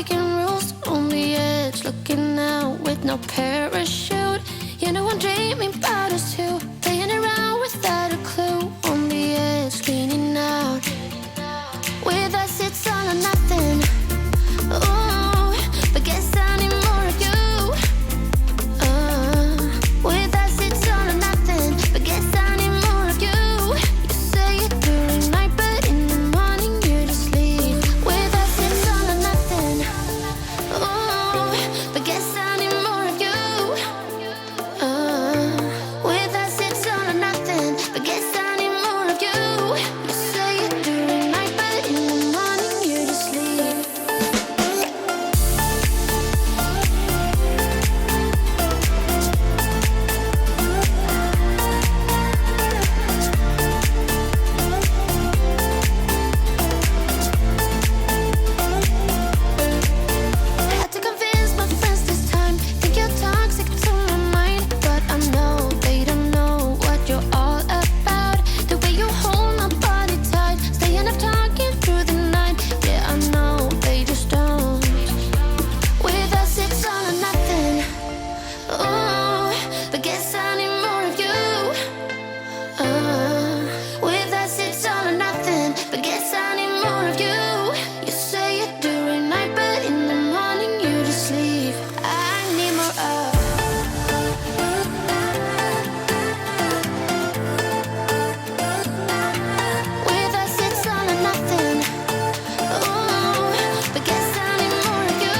breaking rules on the edge, looking out with no parachute. You know I'm dreaming about us two, playing around without a clue. On the edge, leaning out. With us it's all or nothing. Ooh, but guess I need more of you. With us it's all or nothing, but guess I need more of you. You say it during night, but in the morning you just leave. With us it's all or nothing. Ooh, but guess I need more of you. With us it's all or nothing, but guess I need more of you. You say it during night, but in the morning you just leave. Had to convince my friends this time. Think you're toxic to my mind, but I know they don't know what you're all about. The way you hold my body tight, staying up talking through the night. Yeah, I know they just don't. With us it's all or nothing. Ooh, but guess I need more of you. With us it's all or nothing, but guess I need more of you. You say it during night, but in the morning you just leave. I need more of. With us it's all or nothing. Ooh, but guess I need more of you.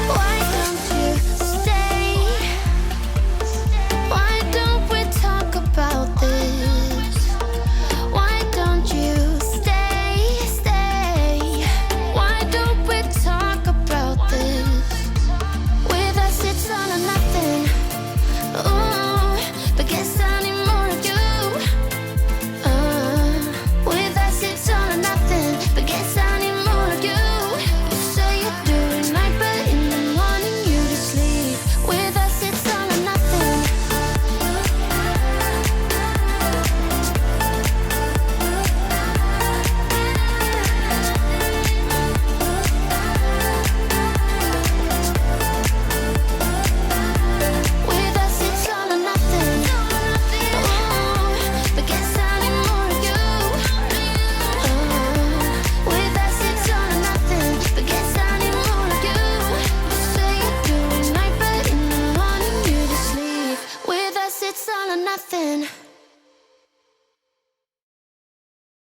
Why don't you stay? Why don't we talk about this? Why don't you stay? Why don't we talk about this? With us it's all or nothing. Ooh, but guess I need more of you. With us it's all or nothing, but guess I need more of you. You say it during night, but in the morning you just leave. With us it's all or nothing. With us it's all or nothing. Ooh, but guess I need more of you. With us it's all or nothing, but guess I need more of you. You say it during night, but in the morning you just leave. With us it's all or nothing.